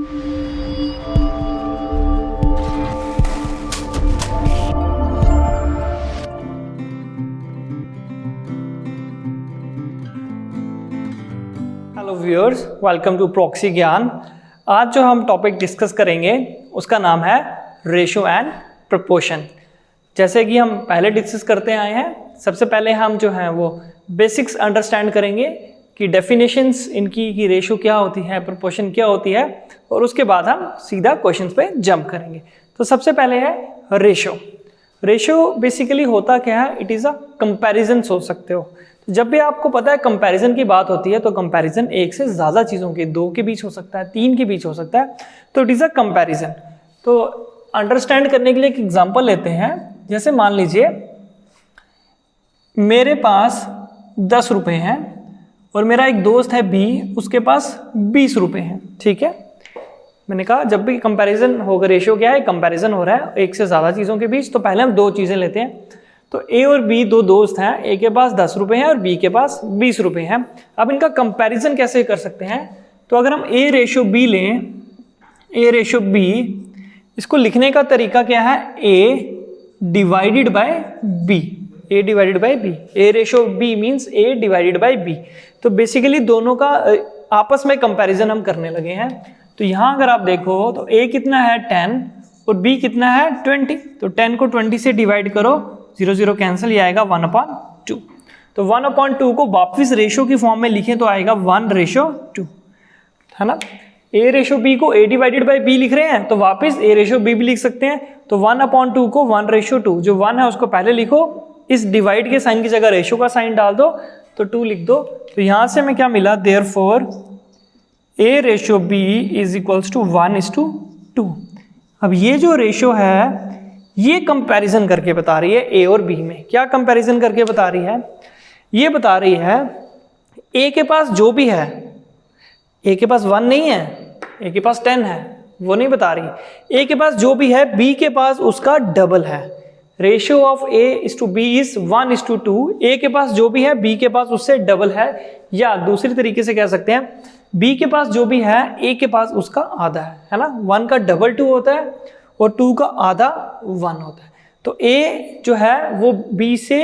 Hello viewers, welcome to proxy Gyan. आज जो हम टॉपिक डिस्कस करेंगे उसका नाम है रेशो एंड प्रोपोर्शन। जैसे कि हम पहले डिस्कस करते आए हैं, सबसे पहले हम जो हैं वो बेसिक्स अंडरस्टैंड करेंगे कि डेफिनेशंस इनकी कि रेशो क्या होती है, प्रोपोर्शन क्या होती है, और उसके बाद हम सीधा क्वेश्चंस पे जंप करेंगे। तो सबसे पहले है रेशो। रेशो बेसिकली होता क्या है? इट इज़ अ कंपैरिजन सोच सकते हो। जब भी आपको पता है कंपैरिजन की बात होती है तो कंपैरिजन एक से ज़्यादा चीज़ों के, दो के बीच हो सकता है, तीन के बीच हो सकता है, तो इट इज़ अ कंपैरिजन। तो अंडरस्टैंड करने के लिए एक एग्जांपल लेते हैं। जैसे मान लीजिए मेरे पास 10 रुपये हैं और मेरा एक दोस्त है बी, उसके पास 20 रुपये हैं। ठीक है, मैंने कहा जब भी कंपैरिजन होगा, रेशियो क्या है? कंपैरिजन हो रहा है एक से ज़्यादा चीज़ों के बीच, तो पहले हम दो चीज़ें लेते हैं। तो ए और बी दो दोस्त हैं, ए के पास 10 रुपये हैं और बी के पास 20 रुपये हैं। अब इनका कंपैरिजन कैसे कर सकते हैं? तो अगर हम ए रेशो बी लें, ए रेशो बी, इसको लिखने का तरीका क्या है? A divided by B, A divided by B. A ratio B means A divided by B. तो बेसिकली दोनों का आपस में कंपैरिजन हम करने लगे हैं। तो यहाँ अगर आप देखो तो ए कितना है 10 और बी कितना है 20। तो 10 को 20 से डिवाइड करो, 0 0 कैंसिल, ये आएगा 1/2। तो 1/2 को वापस रेशो की फॉर्म में लिखें तो आएगा 1:2, है ना। ए रेशो बी को ए डिवाइडेड बाई बी लिख रहे हैं तो वापस ए रेशो बी भी लिख सकते हैं। तो 1/2 को 1:2, जो 1 है उसको पहले लिखो, इस डिवाइड के साइन की जगह रेशो का साइन डाल दो तो 2 लिख दो। तो यहां से हमें क्या मिला? Therefore A ratio B is equals to 1:2। अब ये जो रेशो है ये कंपैरिजन करके बता रही है ए और बी में। क्या कंपैरिजन करके बता रही है? ये बता रही है ए के पास जो भी है, ए के पास 1 नहीं है, ए के पास 10 है, वो नहीं बता रही। ए के पास जो भी है बी के पास उसका डबल है। Ratio of A is to B is 1:2। ए के पास जो भी है बी के पास उससे डबल है, या दूसरी तरीके से कह सकते हैं बी के पास जो भी है ए के पास उसका आधा है ना। 1 का डबल 2 होता है और 2 का आधा 1 होता है। तो ए जो है वो बी से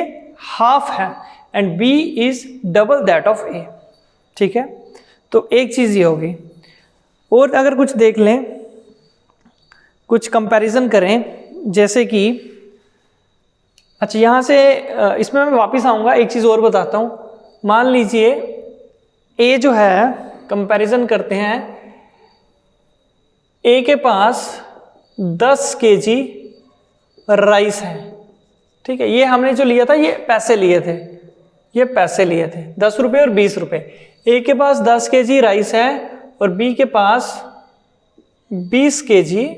हाफ है and B is double that of A. ठीक है, तो एक चीज ये होगी। और अगर कुछ देख लें, कुछ कंपैरिजन करें, जैसे कि अच्छा यहाँ से इसमें मैं वापस आऊँगा, एक चीज़ और बताता हूँ। मान लीजिए ए जो है, कंपैरिजन करते हैं, ए के पास 10 kg राइस है। ठीक है, ये हमने जो लिया था ये पैसे लिए थे, ये पैसे लिए थे 10 रुपये और 20 रुपये। ए के पास 10 kg राइस है और बी के पास 20 kg,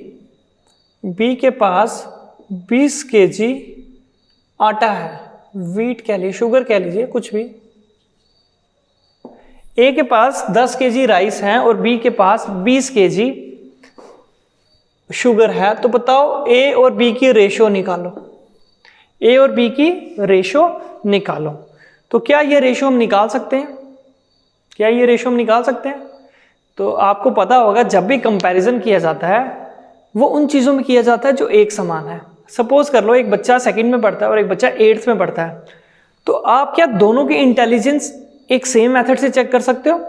बी के पास 20 kg आटा है, व्हीट कह लीजिए, शुगर कह लीजिए, कुछ भी। ए के पास 10 kg राइस है और बी के पास 20 kg शुगर है। तो बताओ ए और बी की रेशो निकालो, ए और बी की रेशो निकालो। तो क्या ये रेशो हम निकाल सकते हैं? क्या ये रेशो हम निकाल सकते हैं? तो आपको पता होगा जब भी कंपैरिजन किया जाता है वो उन चीज़ों में किया जाता है जो एक समान है। सपोज कर लो एक बच्चा 2nd में पढ़ता है और एक बच्चा 8th में पढ़ता है, तो आप क्या दोनों की इंटेलिजेंस एक सेम मेथड से चेक कर सकते हो?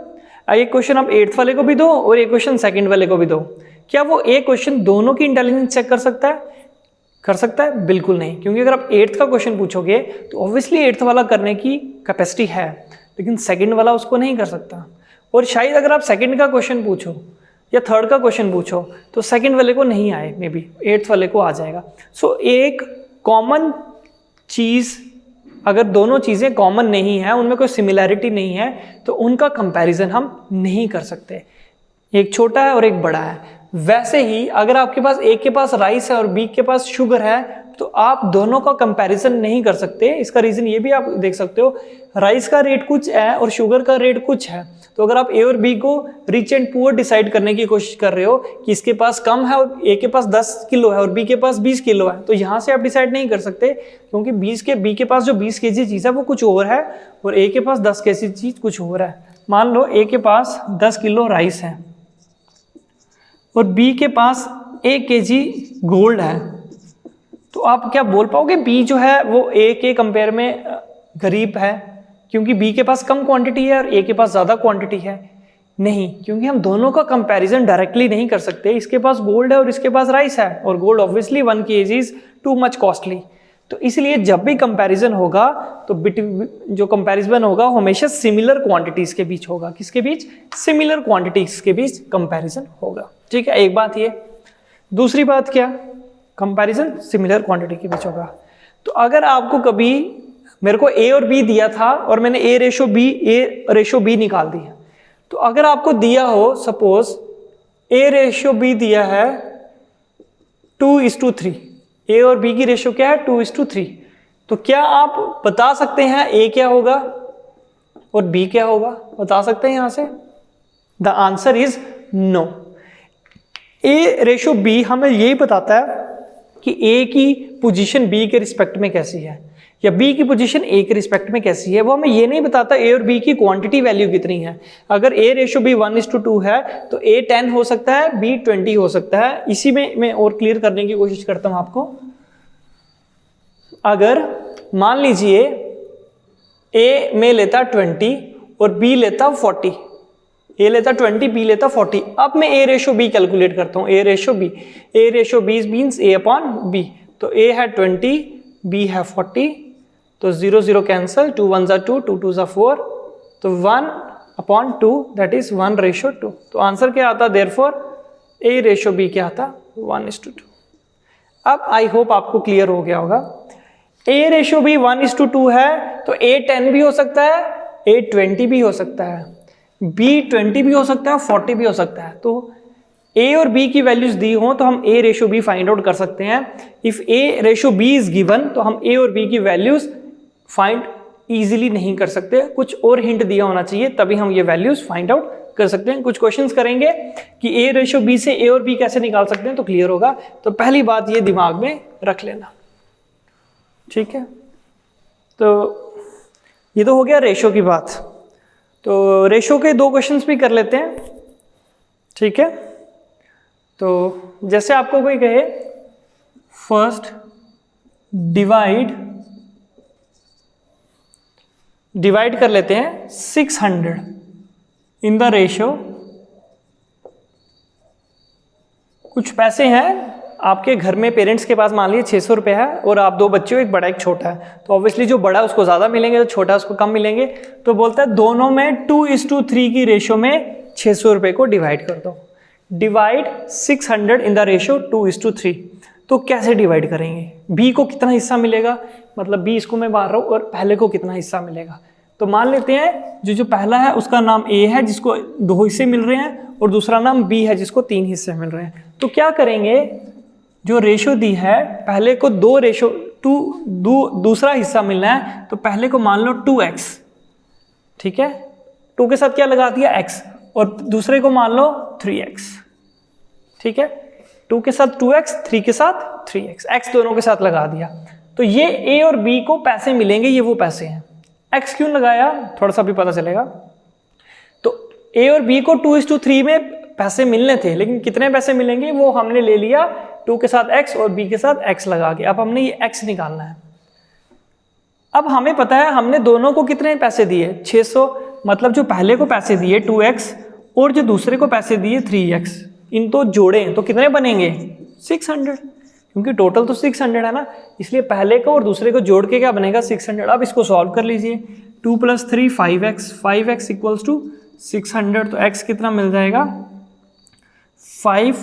एक क्वेश्चन आप 8th वाले को भी दो और एक क्वेश्चन 2nd वाले को भी दो, क्या वो एक क्वेश्चन दोनों की इंटेलिजेंस चेक कर सकता है? कर सकता है? बिल्कुल नहीं, क्योंकि अगर आप 8th का क्वेश्चन पूछोगे तो ऑब्वियसली 8th वाला करने की कैपेसिटी है, लेकिन 2nd वाला उसको नहीं कर सकता। और शायद अगर आप 2nd का क्वेश्चन पूछो या 3rd का क्वेश्चन पूछो तो 2nd वाले को नहीं आए, मे बी 8th वाले को आ जाएगा। सो एक कॉमन चीज़, अगर दोनों चीज़ें कॉमन नहीं है, उनमें कोई सिमिलैरिटी नहीं है, तो उनका कंपैरिजन हम नहीं कर सकते। एक छोटा है और एक बड़ा है। वैसे ही अगर आपके पास ए के पास राइस है और बी के पास शुगर है तो आप दोनों का कंपैरिजन नहीं कर सकते। इसका रीज़न ये भी आप देख सकते हो, राइस का रेट कुछ है और शुगर का रेट कुछ है। तो अगर आप ए और बी को रिच एंड पुअर डिसाइड करने की कोशिश कर रहे हो कि इसके पास कम है और ए के पास 10 किलो है और बी के पास 20 किलो है, तो यहाँ से आप डिसाइड नहीं कर सकते, क्योंकि बी के पास जो 20 केजी चीज़ है वो कुछ और है और ए के पास 10 केजी चीज़ कुछ और है। मान लो ए के पास 10 किलो राइस है और बी के पास 1 kg गोल्ड है, तो आप क्या बोल पाओगे बी जो है वो ए के कंपेयर में गरीब है, क्योंकि बी के पास कम क्वांटिटी है और ए के पास ज़्यादा क्वांटिटी है? नहीं, क्योंकि हम दोनों का कंपैरिजन डायरेक्टली नहीं कर सकते। इसके पास गोल्ड है और इसके पास राइस है, और gold obviously 1 kg is too much costly. तो इसलिए जब भी कंपैरिजन होगा तो जो कंपैरिजन होगा हमेशा सिमिलर क्वांटिटीज के बीच होगा। किसके बीच? सिमिलर क्वांटिटीज के बीच कंपैरिजन होगा। ठीक है, एक बात ये। दूसरी बात क्या? कंपैरिजन सिमिलर क्वांटिटी के बीच होगा। तो अगर आपको कभी मेरे को ए और बी दिया था और मैंने ए रेशो बी निकाल दिया, तो अगर आपको दिया हो सपोज ए रेशो बी दिया है 2:3, ए और बी की रेशो क्या है 2:3, तो क्या आप बता सकते हैं ए क्या होगा और बी क्या होगा? बता सकते हैं यहां से? The answer is no. A ratio B हमें यही बताता है कि ए की पोजीशन बी के रिस्पेक्ट में कैसी है या बी की पोजीशन ए के रिस्पेक्ट में कैसी है। वो हमें ये नहीं बताता ए और बी की क्वांटिटी वैल्यू कितनी है। अगर ए रेशो बी 1:2 है तो ए 10 हो सकता है, बी 20 हो सकता है। इसी में मैं और क्लियर करने की कोशिश करता हूं आपको। अगर मान लीजिए ए में लेता 20 और बी लेता 40, ए लेता 20, बी लेता 40। अब मैं ए रेशो बी कैलकुलेट करता हूं। ए रेशो बी मीन्स ए अपॉन बी। तो ए है 20, बी है 40, तो 0 0 कैंसल, 2 1 2, 2 2 4, तो 1/2 दैट इज 1:2। तो आंसर क्या आता? देयरफॉर ए रेशो बी क्या आता? 1:2। अब आई होप आपको क्लियर हो गया होगा। ए रेशो बी 1:2 है तो ए 10 भी हो सकता है, ए 20 भी हो सकता है, बी 20 भी हो सकता है, 40 भी हो सकता है। तो ए और बी की वैल्यूज दी हो तो हम A ratio B find out कर सकते हैं। If A ratio B is given तो हम ए और बी की वैल्यूज फाइंड इजीली नहीं कर सकते, कुछ और हिंट दिया होना चाहिए तभी हम ये वैल्यूज फाइंड आउट कर सकते हैं। कुछ क्वेश्चंस करेंगे कि ए रेशो बी से ए और बी कैसे निकाल सकते हैं तो क्लियर होगा। तो पहली बात ये दिमाग में रख लेना, ठीक है। तो ये तो हो गया रेशो की बात। तो रेशो के 2 क्वेश्चंस भी कर लेते हैं, ठीक है। तो जैसे आपको कोई कहे फर्स्ट डिवाइड कर लेते हैं 600 इन द रेशो, कुछ पैसे हैं आपके घर में, पेरेंट्स के पास मान लीजिए 600 रुपये है और आप 2 बच्चे हो, एक बड़ा एक छोटा है। तो ऑब्वियसली जो बड़ा है उसको ज़्यादा मिलेंगे, जो छोटा है उसको कम मिलेंगे। तो बोलता है दोनों में 2:3 की रेशो में 600 रुपये को डिवाइड कर दो। Divide 600 in the ratio 2:3। तो कैसे डिवाइड करेंगे? बी को कितना हिस्सा मिलेगा, मतलब बी इसको मैं बांट रहा हूँ, और पहले को कितना हिस्सा मिलेगा। तो मान लेते हैं जो पहला है उसका नाम ए है जिसको 2 हिस्से मिल रहे हैं, और दूसरा नाम बी है जिसको 3 हिस्से मिल रहे हैं। तो क्या करेंगे, जो रेशो दी है पहले को दूसरा हिस्सा मिलना है, तो पहले को मान लो 2x, ठीक है, 2 के साथ क्या लगा दिया x, और दूसरे को मान लो 3x, ठीक है। 2 के साथ 2x, 3 के साथ 3x, x दोनों के साथ लगा दिया। तो ये a और b को पैसे मिलेंगे, ये वो पैसे हैं। x क्यों लगाया थोड़ा सा भी पता चलेगा। तो a और b को 2:3 में पैसे मिलने थे, लेकिन कितने पैसे मिलेंगे वो हमने ले लिया 2 के साथ x और b के साथ x लगा के। अब हमने ये x निकालना है। अब हमें पता है हमने दोनों को कितने पैसे दिए 600, मतलब जो पहले को पैसे दिए 2x और जो दूसरे को पैसे दिए 3x, इन तो जोड़ें तो कितने बनेंगे 600, क्योंकि टोटल तो 600 है ना, इसलिए पहले को और दूसरे को जोड़ के क्या बनेगा 600। अब इसको सॉल्व कर लीजिए। 2 + 3 5x, 5x = 600, तो x कितना मिल जाएगा 5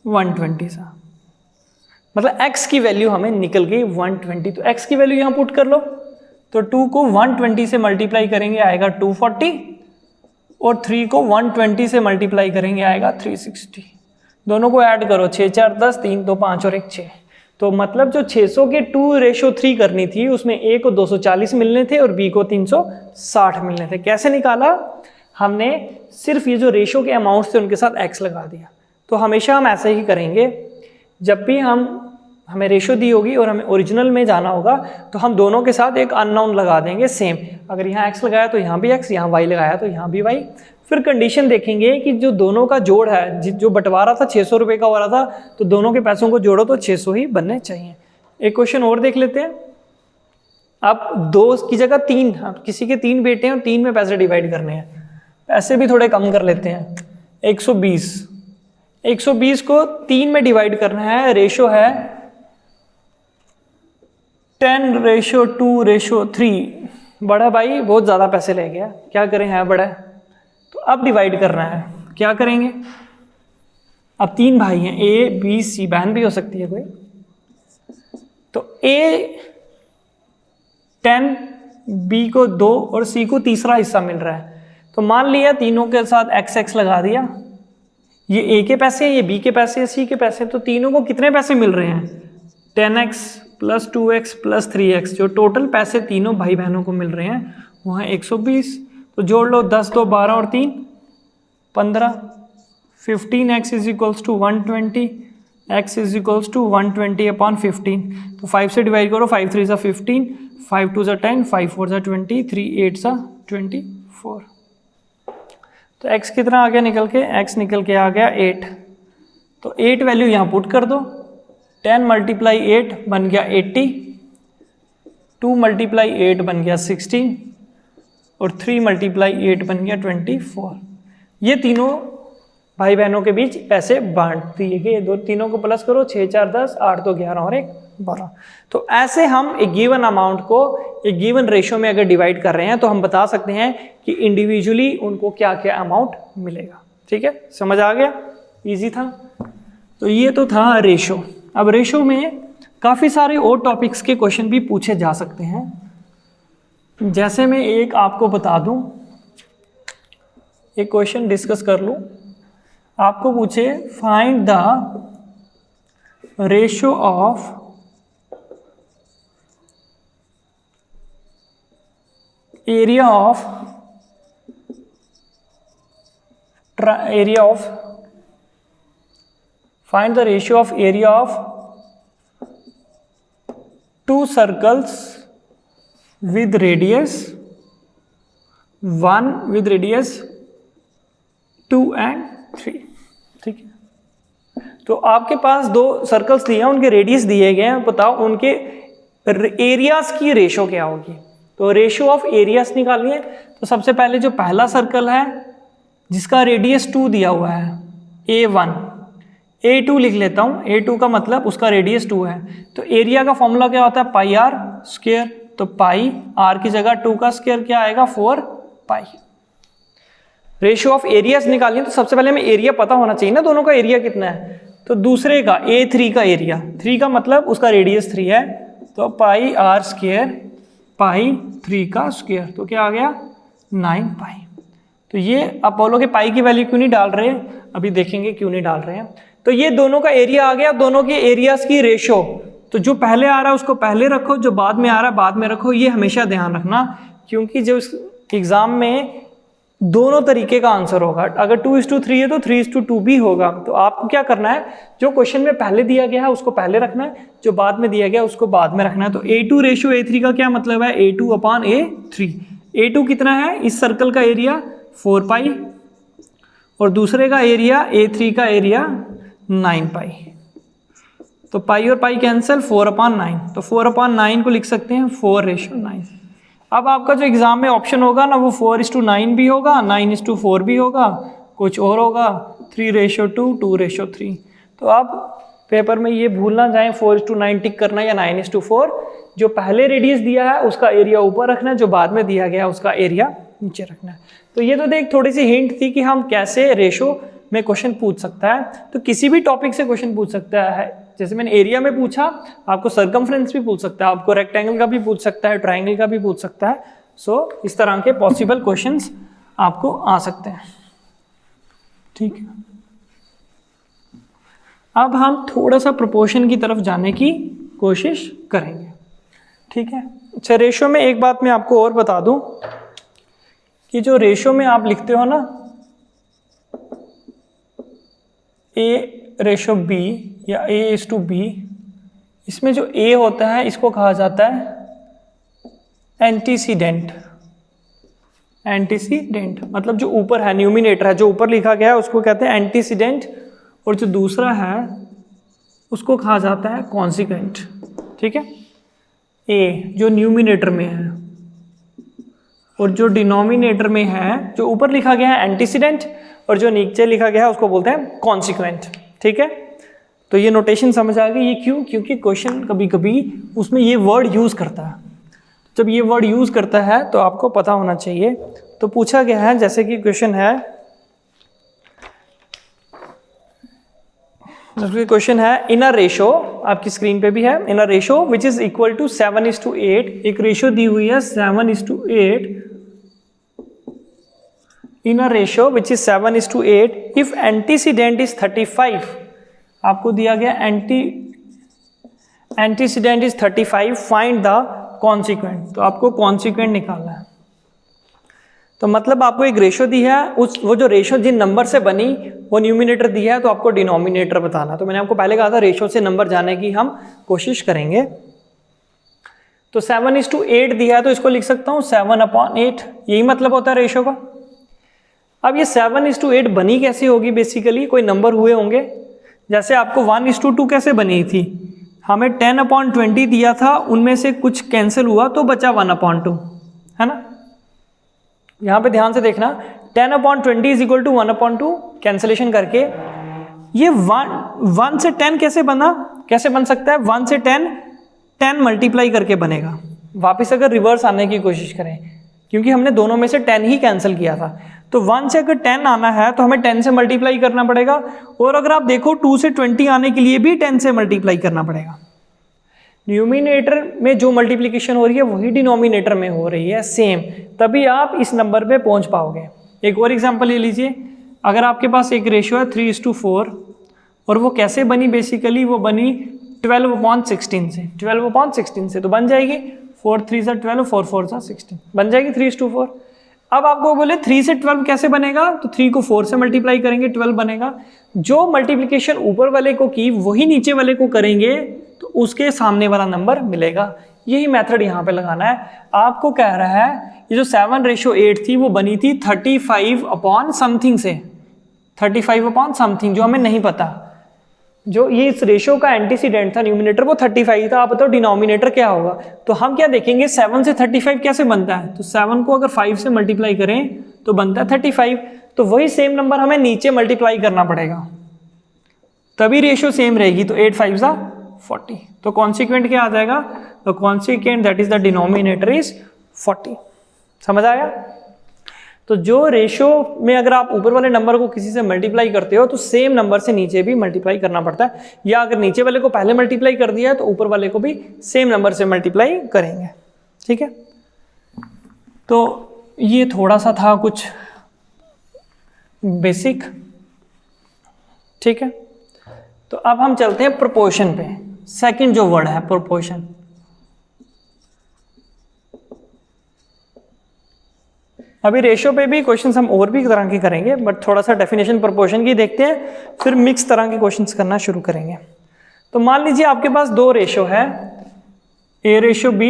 120 सा, मतलब x की वैल्यू हमें निकल गई 120। तो x की वैल्यू यहाँ पुट कर लो, तो 2 को 120 से मल्टीप्लाई करेंगे आएगा 240, और 3 को 120 से मल्टीप्लाई करेंगे आएगा 360। दोनों को ऐड करो, 6 4 10, 3 2 5 और 1 6। तो मतलब जो 600 के 2:3 करनी थी उसमें a को 240 मिलने थे और b को 360 मिलने थे। कैसे निकाला हमने? सिर्फ ये जो रेशो के अमाउंट्स थे उनके साथ x लगा दिया। तो हमेशा हम ऐसे ही करेंगे, जब भी हमें रेशो दी होगी और हमें ओरिजिनल में जाना होगा तो हम दोनों के साथ एक अननोन लगा देंगे सेम। अगर यहाँ x लगाया तो यहाँ भी x, यहाँ y लगाया तो यहाँ भी y, फिर कंडीशन देखेंगे कि जो दोनों का जोड़ है, जो बंटवारा था 600 रुपये का हो रहा था, तो दोनों के पैसों को जोड़ो तो 600 ही बनने चाहिए। एक क्वेश्चन और देख लेते हैं। आप 2 की जगह 3, किसी के 3 बेटे हैं और 3 में पैसे डिवाइड करने हैं, पैसे भी थोड़े कम कर लेते हैं। 120 को 3 में डिवाइड करना है, रेशो है 10:2:3। बड़ा भाई बहुत ज़्यादा पैसे ले गया, क्या करें, है बड़ा है तो अब डिवाइड करना है, क्या करेंगे। अब 3 भाई हैं, A B C, बहन भी हो सकती है कोई, तो A 10, B को 2 और C को तीसरा हिस्सा मिल रहा है। तो मान लिया तीनों के साथ x लगा दिया, ये A के पैसे हैं, ये B के पैसे हैं, C के पैसे हैं, तो तीनों को कितने पैसे मिल रहे हैं, 10x + 2x + 3x। जो टोटल पैसे तीनों भाई बहनों को मिल रहे हैं वो है 120। तो जोड़ लो, 10 2 12 और 3 15, 15x = 120, x = 120/15। तो 5 से डिवाइड करो, 5 3 = 15, 5 2 = 10, 5 4 = 20, 3 8 = 24। तो x कितना आ गया निकल के, x निकल के आ गया 8। तो 8 वैल्यू यहाँ पुट कर दो, 10 × 8 बन गया 80, 2 × 8 बन गया 16 और 3 × 8 बन गया 24। ये तीनों भाई बहनों के बीच पैसे बांट दिए गए। दो तीनों को प्लस करो, 6 4 10, 8 2 11 और 1 12। तो ऐसे हम एक गिवन अमाउंट को एक गिवन रेशो में अगर डिवाइड कर रहे हैं तो हम बता सकते हैं कि इंडिविजुअली उनको क्या क्या अमाउंट मिलेगा। ठीक है, समझ आ गया, इजी था। तो ये तो था रेशो। अब रेशो में काफ़ी सारे और टॉपिक्स के क्वेश्चन भी पूछे जा सकते हैं। जैसे मैं एक आपको बता दूं, एक क्वेश्चन डिस्कस कर लूं। आपको पूछे find the ratio of area of find the ratio of area of 2 circles with radius 1 with radius 2 and 3। ठीक है, तो आपके पास 2 सर्कल्स दिए हैं, उनके रेडियस दिए गए हैं, बताओ उनके एरियाज की रेशो क्या होगी। तो रेशो ऑफ एरियाज निकालिए। तो सबसे पहले जो पहला सर्कल है जिसका रेडियस 2 दिया हुआ है, A1, A2 लिख लेता हूँ। A2 का मतलब उसका रेडियस 2 है। तो एरिया का फॉर्मूला क्या होता है, πr²। तो पाई r की जगह 2 का स्क्वायर क्या आएगा, 4π। रेशियो ऑफ एरियाज निकालिए। तो सबसे पहले हमें एरिया पता होना चाहिए ना, दोनों का एरिया कितना है। तो दूसरे का A3 का एरिया, 3 का मतलब उसका रेडियस 3 है, तो πr² पाई 3 का स्क्वायर, तो क्या आ गया 9π। तो ये आप बोलोगे पाई की वैल्यू क्यों नहीं डाल रहे, अभी देखेंगे क्यों नहीं डाल रहे हैं। तो ये दोनों का एरिया आ गया, दोनों के एरियाज की रेशो। तो जो पहले आ रहा है उसको पहले रखो, जो बाद में आ रहा है बाद में रखो, ये हमेशा ध्यान रखना, क्योंकि जो एग्जाम में दोनों तरीके का आंसर होगा। अगर 2:3 है तो 3:2 भी होगा। तो आपको क्या करना है, जो क्वेश्चन में पहले दिया गया है उसको पहले रखना है, जो बाद में दिया गया है उसको बाद में रखना है। तो A2 रेशियो A3 का क्या मतलब है, A2/A3। A2 कितना है, इस सर्कल का एरिया 4π और दूसरे का एरिया A3 का एरिया 9π। तो पाई और पाई कैंसिल, 4/9। तो 4/9 को लिख सकते हैं 4:9। अब आपका जो एग्जाम में ऑप्शन होगा ना, वो 4:9 भी होगा, 9:4 भी होगा, कुछ और होगा 3:2, 2:3। तो आप पेपर में ये भूल ना जाएं 4:9 टिक करना या 9:4। जो पहले रेडियस दिया है उसका एरिया ऊपर रखना है, जो बाद में दिया गया उसका एरिया नीचे रखना है। तो ये तो देख थोड़ी सी हिंट थी कि हम कैसे रेशो में क्वेश्चन पूछ सकता है। तो किसी भी टॉपिक से क्वेश्चन पूछ सकता है। जैसे मैंने एरिया में पूछा, आपको सर्कमफ्रेंस भी पूछ सकता है, आपको रेक्टेंगल का भी पूछ सकता है, ट्राइंगल का भी पूछ सकता है। सो इस तरह के पॉसिबल क्वेश्चंस आपको आ सकते हैं। ठीक है, अब हम थोड़ा सा प्रोपोर्शन की तरफ जाने की कोशिश करेंगे। ठीक है, अच्छा रेशो में एक बात मैं आपको और बता दूं कि जो रेशो में आप लिखते हो ना A/B या A/B, इसमें जो A होता है इसको कहा जाता है एंटीसीडेंट। एंटीसीडेंट मतलब जो ऊपर है, न्यूमिनेटर है, जो ऊपर लिखा गया है उसको कहते हैं एंटीसीडेंट, और जो दूसरा है उसको कहा जाता है कॉन्सिक्वेंट। ठीक है, ए जो न्यूमिनेटर में है और जो डिनोमिनेटर में है, जो ऊपर लिखा गया है एंटीसीडेंट और जो नीचे लिखा गया है उसको बोलते हैं कॉन्सिक्वेंट। ठीक है, तो ये नोटेशन समझ आ गई। ये क्यों? क्योंकि क्वेश्चन कभी कभी उसमें ये वर्ड यूज करता है। जब ये वर्ड यूज करता है तो आपको पता होना चाहिए। तो पूछा गया है, जैसे कि क्वेश्चन है इन अ रेशो, आपकी स्क्रीन पे भी है, in a ratio which is equal to 7:8। एक रेशो दी हुई है 7:8, in a ratio which is 7:8 if antecedent is 35। आपको दिया गया antecedent is 35, find the consequent. तो आपको कॉन्सिक्वेंट निकालना है। तो मतलब आपको एक रेशो दी है, वो जो रेशो जिन नंबर से बनी वो न्यूमिनेटर दिया है, तो आपको डिनोमिनेटर बताना। तो मैंने आपको पहले कहा था रेशो से नंबर जाने की हम कोशिश करेंगे। तो 7:8 दिया है तो इसको लिख सकता हूँ 7/8, यही मतलब होता है रेशो का। अब ये 7:8 बनी कैसे होगी? बेसिकली कोई नंबर हुए होंगे, जैसे आपको 1:2 कैसे बनी थी, हमें 10/20 दिया था, उनमें से कुछ कैंसिल हुआ तो बचा 1/2, है ना। यहाँ पे ध्यान से देखना, 10/20 इज इक्वल टू 1/2, कैंसिलेशन करके ये 1 से 10 कैसे बन सकता है? 1 से 10 मल्टीप्लाई करके बनेगा। वापस अगर रिवर्स आने की कोशिश करें, क्योंकि हमने दोनों में से 10 ही कैंसिल किया था, तो 1 से अगर 10 आना है तो हमें 10 से मल्टीप्लाई करना पड़ेगा। और अगर आप देखो 2 से 20 आने के लिए भी 10 से मल्टीप्लाई करना पड़ेगा। न्यूमिनेटर में जो मल्टीप्लिकेशन हो रही है वही डिनोमिनेटर में हो रही है सेम, तभी आप इस नंबर पे पहुंच पाओगे। एक और एग्जांपल ले लीजिए, अगर आपके पास एक रेशियो है 3:4 और वो कैसे बनी? बेसिकली वो बनी 12/16 से, 12/16 से तो बन जाएगी 4 3 12, 4 4 16, बन जाएगी 3:4। अब आपको बोले 3 से 12 कैसे बनेगा? तो 3 को 4 से मल्टीप्लाई करेंगे 12 बनेगा। जो मल्टीप्लिकेशन ऊपर वाले को की वही नीचे वाले को करेंगे तो उसके सामने वाला नंबर मिलेगा। यही मेथड यहाँ पे लगाना है। आपको कह रहा है ये जो 7:8 थी वो बनी थी 35/समथिंग से, 35/समथिंग जो हमें नहीं पता। जो ये इस रेशो का एंटीसीडेंट था, न्यूमिनेटर वो 35 था। आप बताओ डिनोमिनेटर क्या होगा? तो हम क्या देखेंगे, 7 से 35 कैसे बनता है? तो 7 को अगर 5 से मल्टीप्लाई करें तो बनता है 35। तो वही सेम नंबर हमें नीचे मल्टीप्लाई करना पड़ेगा, तभी रेशो सेम रहेगी। तो 8 5 40। तो कॉन्सिक्वेंट क्या आ जाएगा? The consequent that is the denominator is 40। समझ आया? तो जो रेशो में अगर आप ऊपर वाले नंबर को किसी से मल्टीप्लाई करते हो तो सेम नंबर से नीचे भी मल्टीप्लाई करना पड़ता है, या अगर नीचे वाले को पहले मल्टीप्लाई कर दिया है तो ऊपर वाले को भी सेम नंबर से मल्टीप्लाई करेंगे। ठीक है, तो ये थोड़ा सा था कुछ बेसिक। ठीक है, तो अब हम चलते हैं प्रोपोर्शन पे। सेकंड जो वर्ड है प्रोपोर्शन, अभी रेशियो पे भी क्वेश्चंस हम और भी तरह के करेंगे, बट थोड़ा सा डेफिनेशन प्रोपोर्शन की देखते हैं, फिर मिक्स तरह के क्वेश्चंस करना शुरू करेंगे। तो मान लीजिए आपके पास दो रेशियो है, A/B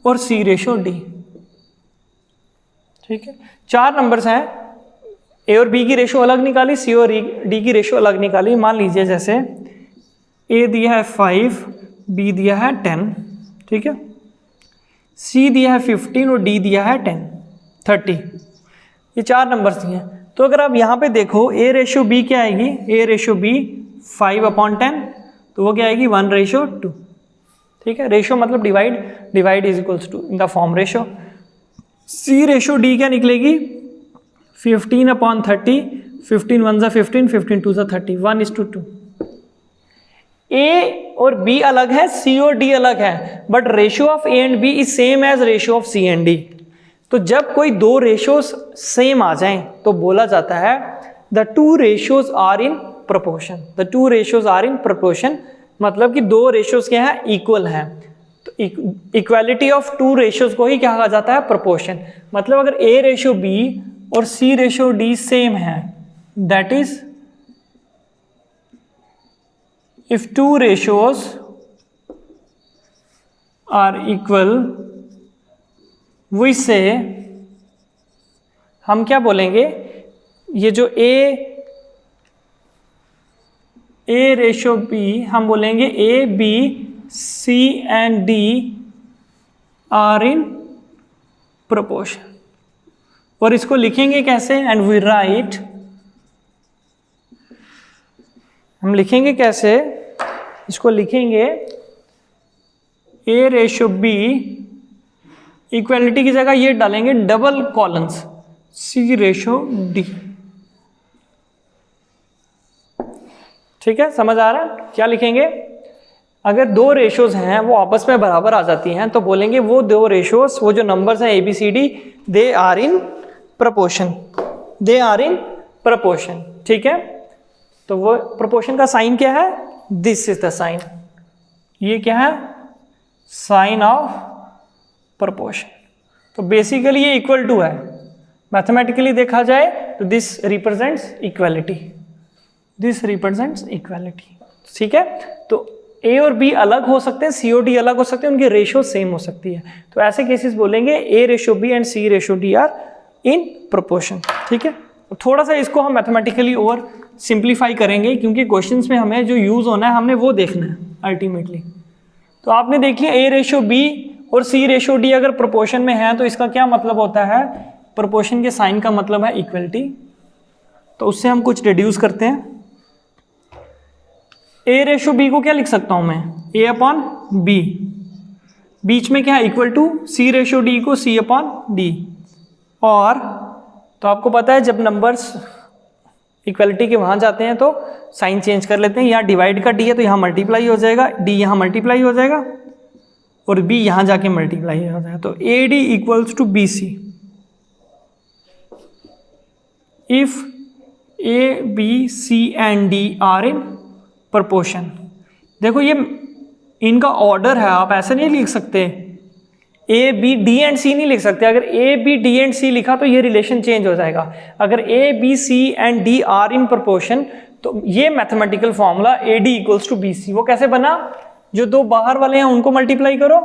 और C/D। ठीक है, 4 नंबर्स हैं, A और B की रेशियो अलग निकाली, C और D की रेशियो अलग निकाली। मान लीजिए जैसे A दिया है 5, B दिया है 10, ठीक है, C दिया है 15 और D दिया है 30। ये 4 नंबर्स दिए हैं। तो अगर आप यहाँ पे देखो A/B क्या आएगी, A/B 5/10, तो वो क्या आएगी 1/2। ठीक है, रेशियो मतलब divide is equals to in the form ratio. C/D क्या निकलेगी 15/30, 15 1 15, 15 2 30, 1:2। A और B अलग है, C और D अलग है, but ratio of A and B is same as ratio of C and D। तो जब कोई दो रेशियोज सेम आ जाएं तो बोला जाता है the two ratios are in proportion. The two ratios are in proportion मतलब कि दो रेशियोज क्या है, इक्वल हैं। तो इक्वालिटी ऑफ टू रेशियोज को ही क्या कहा जाता है, प्रोपोर्शन। मतलब अगर A/B और C/D सेम है, that is if two ratios are equal, we say हम क्या बोलेंगे, ये जो ए रेशो बी, हम बोलेंगे A B C and D are in proportion. और इसको लिखेंगे कैसे, एंड वी राइट, हम लिखेंगे कैसे, इसको लिखेंगे ए रेशो बी, इक्वालिटी की जगह ये डालेंगे डबल कॉलम्स सी रेशो डी। ठीक है, समझ आ रहा है? क्या लिखेंगे, अगर दो रेशोज हैं वो आपस में बराबर आ जाती हैं तो बोलेंगे वो दो रेशोज, वो जो नंबर्स हैं A B C D, they are in proportion, they are in proportion. ठीक है, तो वो प्रपोर्शन का साइन क्या है, दिस इज द साइन, ये क्या है, साइन ऑफ प्रपोर्शन। तो बेसिकली ये इक्वल टू है, मैथमेटिकली देखा जाए तो this represents equality, this represents equality. ठीक है, तो ए और बी अलग हो सकते हैं, सी और डी अलग हो सकते हैं, उनकी रेशो सेम हो सकती है। तो ऐसे केसेस बोलेंगे A ratio B and C ratio D are in proportion. ठीक है, थोड़ा सा इसको हम मैथमेटिकली और सिंप्लीफाई करेंगे क्योंकि क्वेश्चंस में हमें जो यूज होना है हमने वो देखना है अल्टीमेटली। तो आपने देख लिया ए रेशो बी और सी रेशो डी अगर प्रोपोर्शन में है तो इसका क्या मतलब होता है, प्रोपोर्शन के साइन का मतलब है इक्वलिटी। तो उससे हम कुछ रिड्यूस करते हैं। ए रेशो बी को क्या लिख सकता हूं मैं, ए अपॉन बी, बीच में क्या है equal to C ratio D को सी अपॉन डी। और तो आपको पता है जब नंबर्स इक्वलिटी के वहां जाते हैं तो साइन चेंज कर लेते हैं, यहाँ डिवाइड का डी है तो यहाँ मल्टीप्लाई हो जाएगा, डी यहाँ मल्टीप्लाई हो जाएगा और बी यहाँ जाके मल्टीप्लाई हो जाएगा। तो A D equals to B C if A B C and D are in proportion. देखो ये इनका ऑर्डर है, आप ऐसे नहीं लिख सकते A B D and C नहीं लिख सकते। अगर A B D and C लिखा तो ये रिलेशन चेंज हो जाएगा। अगर A B C and D are in proportion तो ये mathematical formula A D equals to B C वो कैसे बना, जो दो बाहर वाले हैं उनको मल्टीप्लाई करो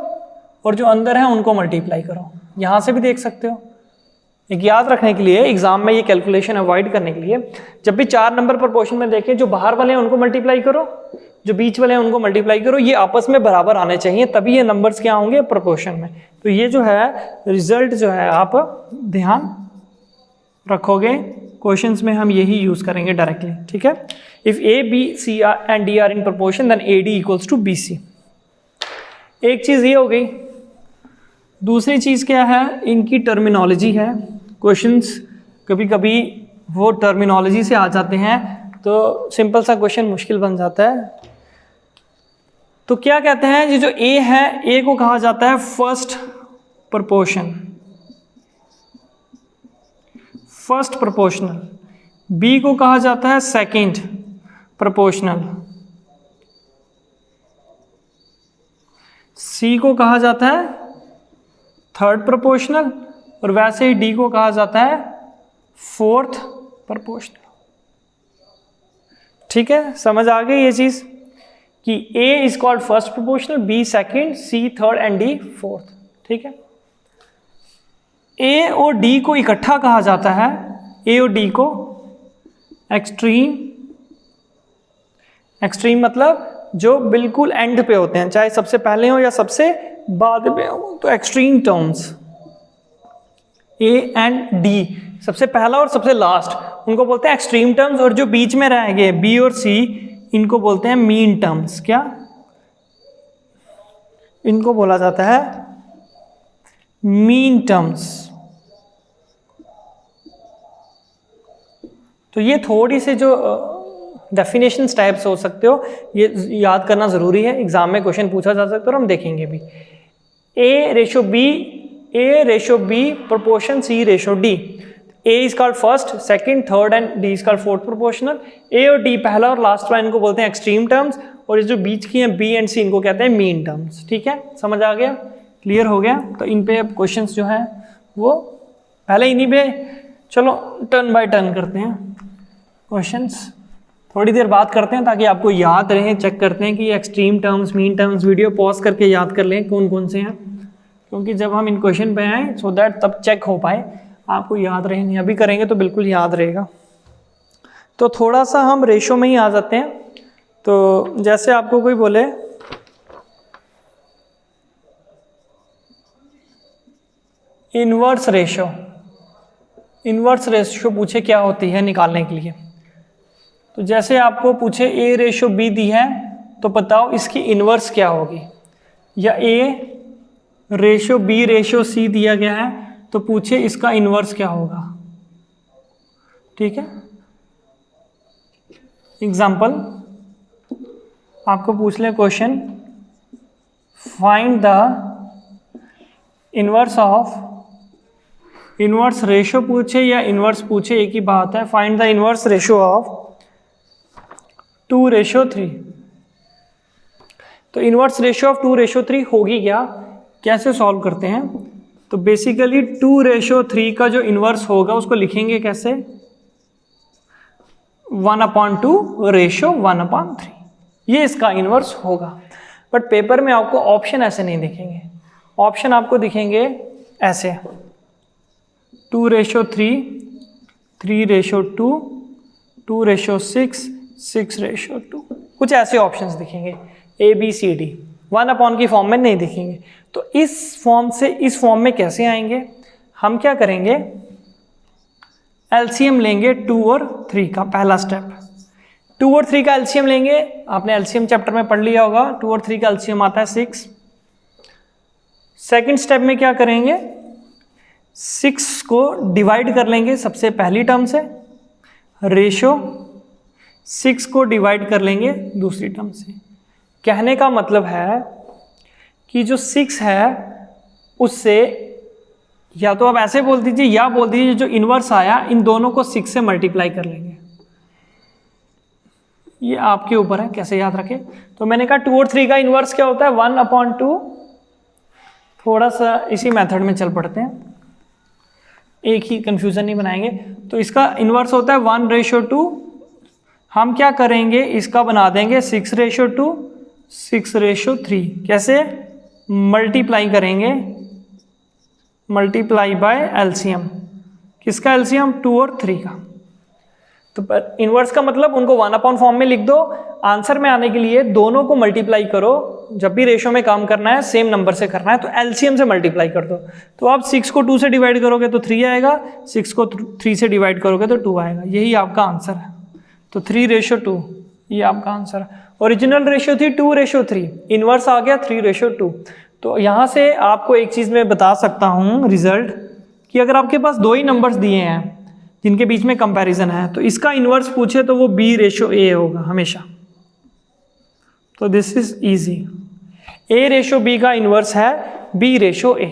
और जो अंदर हैं उनको मल्टीप्लाई करो। यहां से भी देख सकते हो। एक याद रखने के लिए एग्जाम में ये कैलकुलेशन अवॉइड करने के लिए, जब भी चार नंबर प्रोपोर्शन में देखें, जो बाहर वाले हैं उनको मल्टीप्लाई करो, जो बीच वाले हैं उनको मल्टीप्लाई करो, ये आपस में बराबर आने चाहिए, तभी ये नंबर्स क्या होंगे प्रोपोर्शन में। तो ये जो है रिजल्ट जो है आप ध्यान रखोगे, क्वेश्चंस में हम यही यूज करेंगे डायरेक्टली। ठीक है, if A B C and D are in proportion then A D equals to B C. एक चीज ये हो गई। दूसरी चीज क्या है, इनकी टर्मिनोलॉजी है। क्वेश्चंस कभी कभी वो टर्मिनोलॉजी से आ जाते हैं तो सिंपल सा क्वेश्चन मुश्किल बन जाता है। तो क्या कहते हैं, ये जो ए है, ए को कहा जाता है first proportion, first proportional. B को कहा जाता है सेकंड प्रोपोर्शनल। सी को कहा जाता है थर्ड प्रोपोर्शनल और वैसे ही डी को कहा जाता है फोर्थ प्रोपोर्शनल। ठीक है, समझ आ गई ये चीज कि A is called first proportional, B second, C third and D fourth. ठीक है, A और D को इकट्ठा कहा जाता है, A और D को एक्सट्रीम। एक्सट्रीम मतलब जो बिल्कुल एंड पे होते हैं, चाहे सबसे पहले हो या सबसे बाद में हो, तो extreme terms A and D, सबसे पहला और सबसे लास्ट, उनको बोलते हैं एक्सट्रीम टर्म्स। और जो बीच में रहेंगे B और C, इनको बोलते हैं मीन टर्म्स। क्या इनको बोला जाता है मीन टर्म्स। तो ये थोड़ी से जो डेफिनेशन टाइप्स हो सकते हो, ये याद करना जरूरी है, एग्जाम में क्वेश्चन पूछा जा सकता है और हम देखेंगे भी। A ratio B proportion C ratio D. A is called first, second, third and D is called fourth proportional। A और D पहला और लास्ट वाला इनको बोलते हैं एक्सट्रीम टर्म्स और ये जो बीच की हैं B एंड C इनको कहते हैं मीन टर्म्स। ठीक है, समझ आ गया, क्लियर हो गया। तो इन पे अब क्वेश्चंस जो हैं वो पहले इन्हीं पे चलो टर्न बाय टर्न करते हैं क्वेश्चंस। थोड़ी देर बात करते हैं ताकि आपको याद रहे, चेक करते हैं कि ये extreme terms, mean terms, video pause करके याद कर लें कौन कौन से हैं, क्योंकि जब हम इन क्वेश्चन पे आए सो दैट तब चेक हो पाए। आपको याद रहे, नहीं अभी करेंगे तो बिल्कुल याद रहेगा। तो थोड़ा सा हम रेशो में ही आ जाते हैं। तो जैसे आपको कोई बोले इन्वर्स रेशो, इन्वर्स रेशो पूछे क्या होती है निकालने के लिए, तो जैसे आपको पूछे A रेशो B दी है तो बताओ इसकी इन्वर्स क्या होगी, या A ratio B ratio C दिया गया है तो पूछे इसका इन्वर्स क्या होगा। ठीक है, एग्जाम्पल आपको पूछ ले question, find the inverse of, inverse ratio पूछे या इन्वर्स पूछे एक ही बात है, find the inverse ratio of 2:3। तो इन्वर्स रेशो ऑफ 2:3 होगी क्या, कैसे सॉल्व करते हैं। तो बेसिकली 2:3 का जो इन्वर्स होगा उसको लिखेंगे कैसे, 1/2 रेशो 1/3, ये इसका इन्वर्स होगा। बट पेपर में आपको ऑप्शन ऐसे नहीं दिखेंगे, ऑप्शन आपको दिखेंगे ऐसे 2:3, 3:2, 2:6, 6:2, कुछ ऐसे ऑप्शंस दिखेंगे ABCD, 1/, की फॉर्म में नहीं दिखेंगे। तो इस फॉर्म से इस फॉर्म में कैसे आएंगे, हम क्या करेंगे, एलसीएम लेंगे 2 और 3 का। पहला स्टेप 2 और 3 का एलसीएम लेंगे, आपने एलसीएम चैप्टर में पढ़ लिया होगा, 2 और 3 का एलसीएम आता है 6। सेकंड स्टेप में क्या करेंगे, 6 को डिवाइड कर लेंगे सबसे पहली टर्म से, रेशो 6 को डिवाइड कर लेंगे दूसरी टर्म से। कहने का मतलब है कि जो 6 है उससे, या तो आप ऐसे बोल दीजिए या बोल दीजिए जो इन्वर्स आया इन दोनों को 6 से मल्टीप्लाई कर लेंगे, ये आपके ऊपर है कैसे याद रखें। तो मैंने कहा 2 और 3 का इन्वर्स क्या होता है, 1/2। थोड़ा सा इसी मेथड में चल पड़ते हैं, एक ही कंफ्यूजन नहीं बनाएंगे। तो इसका इन्वर्स होता है 1:2, हम क्या करेंगे इसका बना देंगे 6:2, 6:3। कैसे, मल्टीप्लाई करेंगे, मल्टीप्लाई बाय एलसीएम, किसका एलसीएम, 2 और 3 का। तो इन्वर्स का मतलब उनको 1/, फॉर्म में लिख दो। आंसर में आने के लिए दोनों को मल्टीप्लाई करो, जब भी रेशो में काम करना है सेम नंबर से करना है तो एलसीएम से मल्टीप्लाई कर दो। तो आप 6 को 2 से डिवाइड करोगे तो 3 आएगा, 6 को 3 से डिवाइड करोगे तो 2 आएगा, यही आपका आंसर है। तो 3:2 ये आपका आंसर है। ओरिजिनल रेशियो थी 2:3, इन्वर्स आ गया 3:2। तो यहाँ से आपको एक चीज़ मैं बता सकता हूँ रिजल्ट, कि अगर आपके पास 2 ही नंबर्स दिए हैं जिनके बीच में कंपैरिजन है तो इसका इन्वर्स पूछे तो वो B:A होगा हमेशा। तो दिस इज इजी, A:B का इन्वर्स है B:A।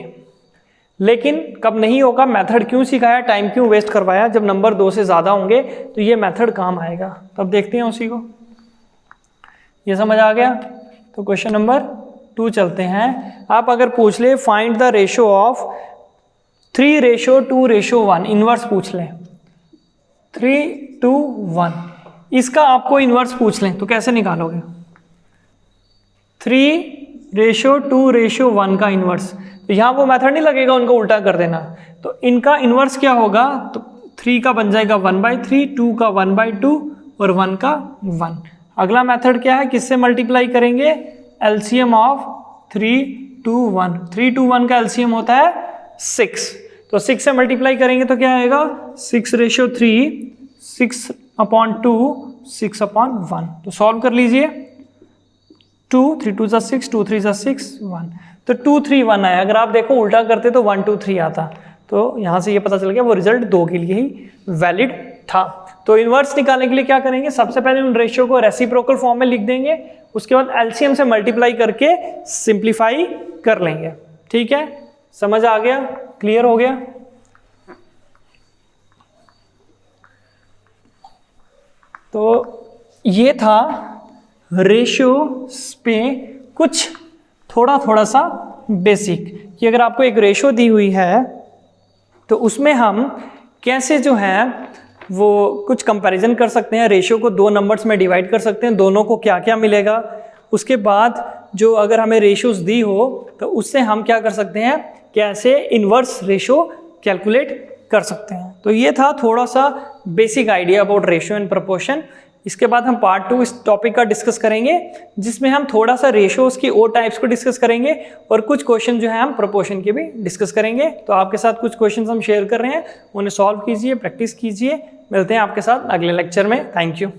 लेकिन कब नहीं होगा, मेथड क्यों सिखाया, टाइम क्यों वेस्ट करवाया, जब नंबर 2 से ज़्यादा होंगे तो ये मेथड काम आएगा। तब देखते हैं उसी को, ये समझ आ गया। तो क्वेश्चन नंबर 2 चलते हैं। आप अगर पूछ ले find the ratio of 3:2:1, inverse पूछ लें 3:1, इसका आपको इन्वर्स पूछ लें तो कैसे निकालोगे, 3:2:1 का इन्वर्स। तो यहाँ वो मेथड नहीं लगेगा उनको उल्टा कर देना, तो इनका इन्वर्स क्या होगा, तो 3 का बन जाएगा 1/3, 2 का 1/2 और 1 का 1। अगला मेथड क्या है, किससे मल्टीप्लाई करेंगे, एलसीएम ऑफ 3:1। 3:1 का एलसीएम होता है 6, तो 6 से मल्टीप्लाई करेंगे तो क्या आएगा, 6:3, 6/2, 6/1। तो सॉल्व कर लीजिए, 2 3 2 6, 2 3 6, 1। तो 2 3 1 आया। अगर आप देखो उल्टा करते तो 1 2 3 आता। तो यहाँ से ये पता चल गया वो रिजल्ट 2 के लिए ही वैलिड था। तो इन्वर्स निकालने के लिए क्या करेंगे, सबसे पहले उन रेशियो को रेसिप्रोकल फॉर्म में लिख देंगे, उसके बाद एलसीएम से मल्टीप्लाई करके सिंप्लीफाई कर लेंगे। ठीक है, समझ आ गया, क्लियर हो गया। तो ये था रेशियो पे कुछ थोड़ा सा बेसिक, कि अगर आपको एक रेशियो दी हुई है तो उसमें हम कैसे जो है वो कुछ कंपैरिजन कर सकते हैं, रेशियो को 2 नंबर्स में डिवाइड कर सकते हैं, दोनों को क्या क्या मिलेगा। उसके बाद जो अगर हमें रेशियोज दी हो तो उससे हम क्या कर सकते हैं, कैसे इन्वर्स रेशियो कैलकुलेट कर सकते हैं। तो ये था थोड़ा सा basic idea about ratio and proportion. इसके बाद हम पार्ट 2 इस टॉपिक का डिस्कस करेंगे, जिसमें हम थोड़ा सा रेशियोज की और टाइप्स को डिस्कस करेंगे और कुछ क्वेश्चन जो है हम प्रोपोर्शन के भी डिस्कस करेंगे। तो आपके साथ कुछ क्वेश्चन हम शेयर कर रहे हैं, उन्हें सॉल्व कीजिए, प्रैक्टिस कीजिए। मिलते हैं आपके साथ अगले लेक्चर में। Thank you.